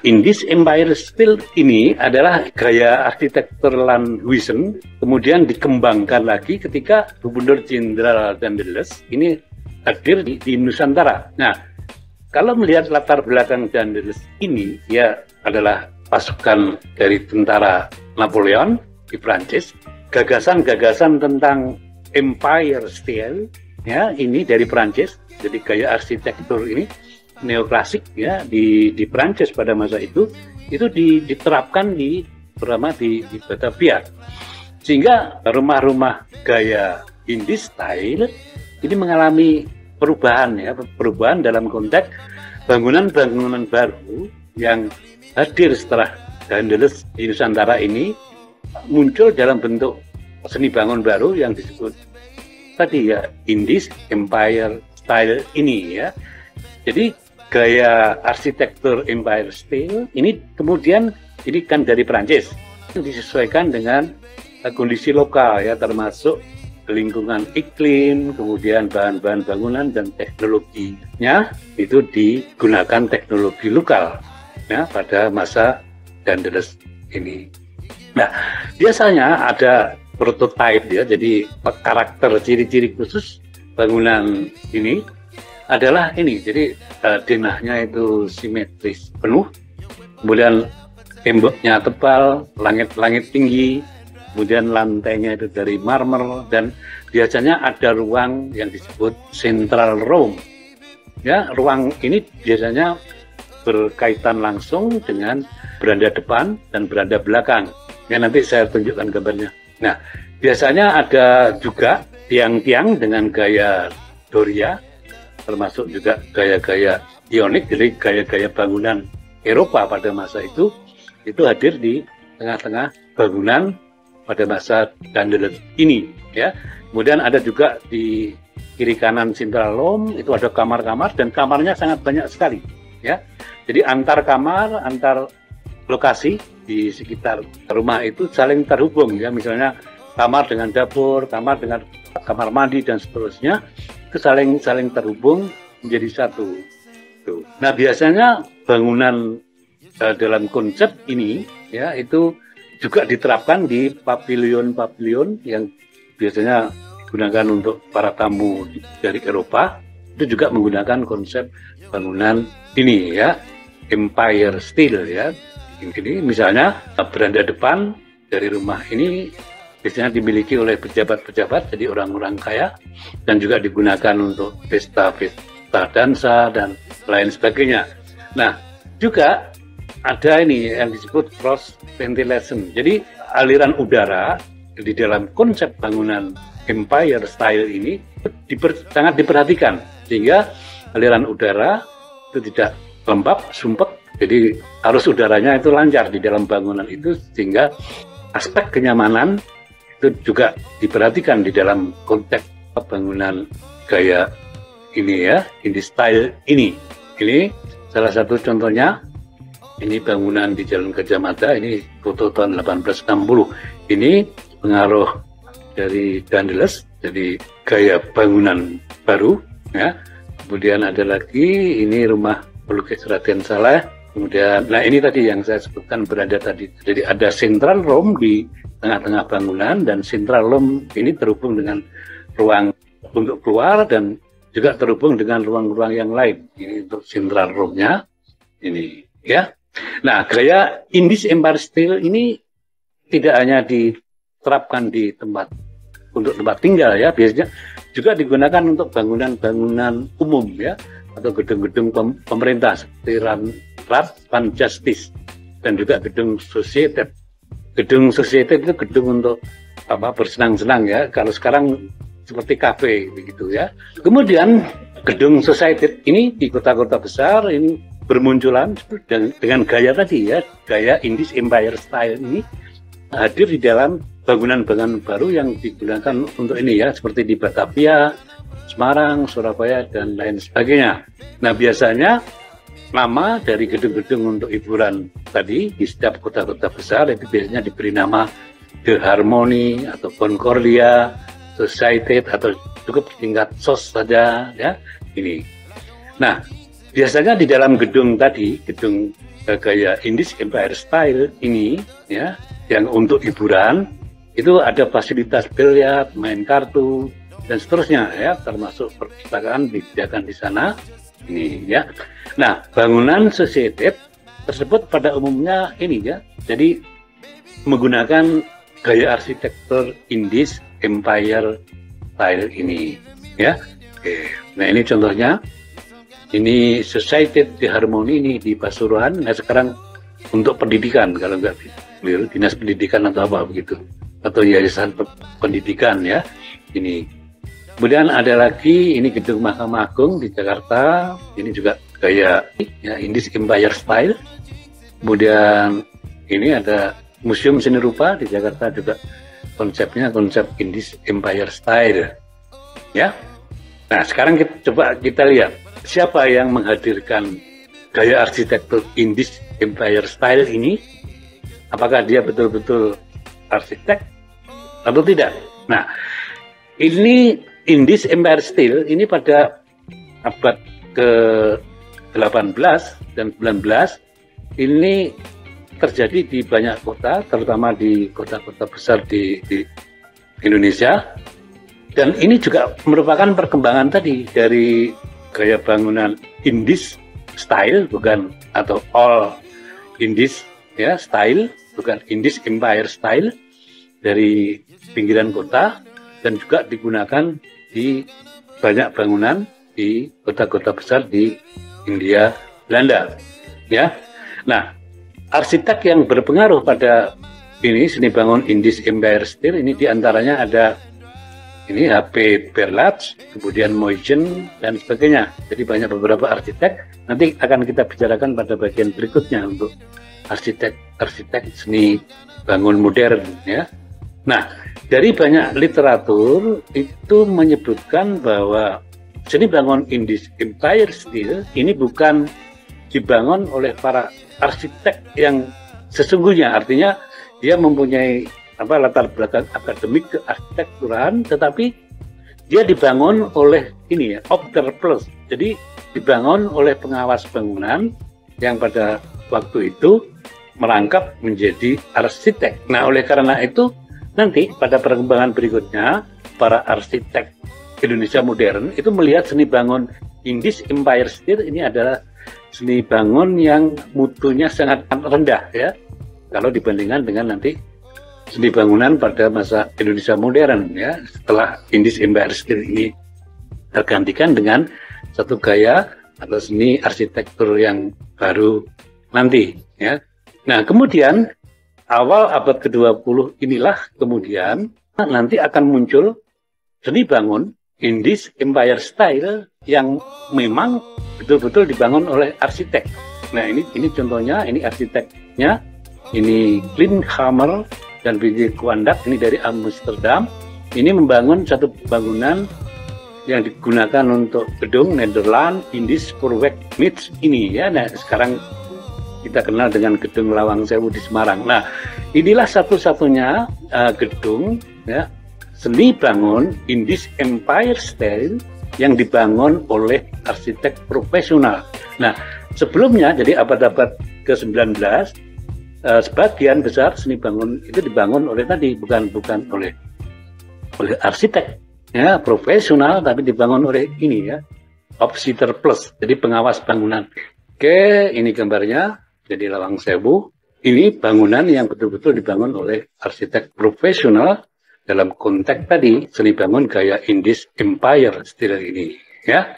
Indies Empire Style ini adalah gaya arsitektur Landhuisen, kemudian dikembangkan lagi ketika Gubernur Jenderal Daendels ini hadir di Nusantara. Nah, kalau melihat latar belakang Daendels ini, dia adalah pasukan dari tentara Napoleon di Prancis. Gagasan-gagasan tentang Empire Style, ya, ini dari Prancis. Jadi gaya arsitektur ini neoklasik, ya, di Prancis pada masa itu diterapkan di Batavia, sehingga rumah-rumah gaya Indie Style ini mengalami perubahan dalam konteks bangunan-bangunan baru yang hadir setelah Daendels di Nusantara ini muncul dalam bentuk seni bangun baru yang disebut tadi, ya, Indies Empire Style ini, ya. Jadi gaya arsitektur Empire Style ini kemudian ini kan dari Prancis, disesuaikan dengan kondisi lokal, ya, termasuk lingkungan iklim, kemudian bahan-bahan bangunan dan teknologinya itu digunakan teknologi lokal, ya, pada masa Daendels ini. Nah, biasanya ada prototipe, ya, jadi karakter ciri-ciri khusus bangunan ini adalah ini, jadi denahnya itu simetris penuh, kemudian temboknya tebal, langit-langit tinggi, kemudian lantainya itu dari marmer, dan biasanya ada ruang yang disebut central room, ya. Ruang ini biasanya berkaitan langsung dengan beranda depan dan beranda belakang, ya, nanti saya tunjukkan gambarnya. Nah, biasanya ada juga tiang-tiang dengan gaya Doria, termasuk juga gaya-gaya ionik, jadi gaya-gaya bangunan Eropa pada masa itu hadir di tengah-tengah bangunan pada masa Daendels ini, ya. Kemudian ada juga di kiri kanan central room itu ada kamar-kamar, dan kamarnya sangat banyak sekali, ya. Jadi antar kamar, antar lokasi di sekitar rumah itu saling terhubung, ya. Misalnya kamar dengan dapur, kamar dengan kamar mandi dan seterusnya itu saling terhubung menjadi satu. Tuh. Nah, biasanya bangunan dalam konsep ini, ya, itu juga diterapkan di pavilion-pavilion yang biasanya digunakan untuk para tamu dari Eropa. Itu juga menggunakan konsep bangunan ini, ya, Empire Style, ya. Ini misalnya beranda depan dari rumah ini biasanya dimiliki oleh pejabat-pejabat, jadi orang-orang kaya, dan juga digunakan untuk pesta-pesta dansa dan lain sebagainya. Nah, juga ada ini yang disebut cross ventilation. Jadi aliran udara di dalam konsep bangunan Empire Style ini sangat diperhatikan, sehingga aliran udara itu tidak lembab, sumpek. Jadi arus udaranya itu lancar di dalam bangunan itu, sehingga aspek kenyamanan itu juga diperhatikan di dalam konteks bangunan gaya ini, ya, Indie Style ini. Ini salah satu contohnya. Ini bangunan di Jalan Gajah Mada, ini foto tahun 1860. Ini pengaruh dari Daendels, jadi gaya bangunan baru, ya. Kemudian ada lagi ini rumah pelukis Raden Saleh. Kemudian, nah, ini tadi yang saya sebutkan berada tadi. Jadi ada central room di tengah-tengah bangunan, dan central room ini terhubung dengan ruang untuk keluar dan juga terhubung dengan ruang-ruang yang lain. Ini untuk central room-nya ini, ya. Nah, gaya Indies Empire Style ini tidak hanya diterapkan di untuk tempat tinggal, ya, biasanya juga digunakan untuk bangunan-bangunan umum, ya, atau gedung-gedung pemerintah seperti Rat Justice, dan juga gedung Society. Gedung Society itu gedung untuk bersenang-senang, ya. Kalau sekarang seperti kafe begitu, ya. Kemudian gedung Society ini di kota-kota besar ini bermunculan dengan gaya tadi, ya, gaya Indies Empire Style ini hadir di dalam bangunan-bangunan baru yang digunakan untuk ini, ya, seperti di Batavia, Semarang, Surabaya, dan lain sebagainya. Nah, biasanya nama dari gedung-gedung untuk hiburan tadi di setiap kota-kota besar itu biasanya diberi nama The Harmony atau Concordia, Society, atau cukup tingkat SOS saja, ya, ini. Nah, biasanya di dalam gedung tadi, gedung gaya Indies Empire Style ini, ya, yang untuk hiburan, itu ada fasilitas biliar, main kartu, dan seterusnya, ya, termasuk perpustakaan disediakan di sana, ini, ya. Nah, bangunan Society tersebut pada umumnya ini, ya, jadi menggunakan gaya arsitektur Indies Empire Style ini, ya. Oke. Nah, ini contohnya. Ini Society di Harmoni ini di Pasuruan. Nah, sekarang untuk pendidikan, kalau nggak keliru, dinas pendidikan atau apa begitu, atau yayasan pendidikan, ya. Ini. Kemudian ada lagi, ini gedung Mahkamah Agung di Jakarta. Ini juga gaya, ya, Indies Empire Style. Kemudian ini ada Museum Seni Rupa di Jakarta, juga konsepnya konsep Indies Empire Style, ya. Nah, sekarang coba kita lihat siapa yang menghadirkan gaya arsitektur Indies Empire Style ini. Apakah dia betul-betul arsitek atau tidak? Nah, ini Indies Empire Style ini pada abad ke-18 dan 19 ini terjadi di banyak kota, terutama di kota-kota besar di Indonesia. Dan ini juga merupakan perkembangan tadi dari gaya bangunan Indies Style, bukan, atau all Indies, ya, Style, bukan Indies Empire Style, dari pinggiran kota, dan juga digunakan di banyak bangunan di kota-kota besar di Hindia Belanda, ya. Nah, arsitek yang berpengaruh pada ini seni bangun Indies Empire Style ini diantaranya ada ini HP Berlage, kemudian Moynihan, dan sebagainya. Jadi banyak beberapa arsitek. Nanti akan kita bicarakan pada bagian berikutnya untuk arsitek seni bangun modern, ya. Nah, dari banyak literatur itu menyebutkan bahwa seni bangun Indies Empire Style ini bukan dibangun oleh para arsitek yang sesungguhnya, artinya dia mempunyai latar belakang akademik kearsitekturan, tetapi dia dibangun oleh ini, ya, observer plus. Jadi dibangun oleh pengawas bangunan yang pada waktu itu merangkap menjadi arsitek. Nah, oleh karena itu nanti pada perkembangan berikutnya para arsitek Indonesia modern itu melihat seni bangun Indies Empire Style ini adalah seni bangun yang mutunya sangat rendah, ya, kalau dibandingkan dengan nanti seni bangunan pada masa Indonesia modern, ya, setelah Indies Empire Style ini tergantikan dengan satu gaya atau seni arsitektur yang baru nanti, ya. Nah, kemudian awal abad ke-20 inilah kemudian nanti akan muncul seni bangun Indies Empire Style yang memang betul-betul dibangun oleh arsitek. Nah, ini contohnya, ini arsiteknya, ini Klinthammer dan B.J. Kwandak, ini dari Amsterdam. Ini membangun satu bangunan yang digunakan untuk gedung Nederland Indies Spoorweg-Mits ini, ya. Nah, sekarang kita kenal dengan gedung Lawang Sewu di Semarang. Nah, inilah satu-satunya gedung, ya, seni bangun Indies Empire Style yang dibangun oleh arsitek profesional. Nah, sebelumnya, jadi abad-abad ke-19, sebagian besar seni bangun itu dibangun oleh tadi, bukan oleh arsitek, ya, profesional, tapi dibangun oleh ini, ya, observer plus, jadi pengawas bangunan. Oke, ini gambarnya. Jadi Lawang Sewu ini bangunan yang betul-betul dibangun oleh arsitek profesional dalam konteks tadi seni bangun gaya Indies Empire Style ini, ya.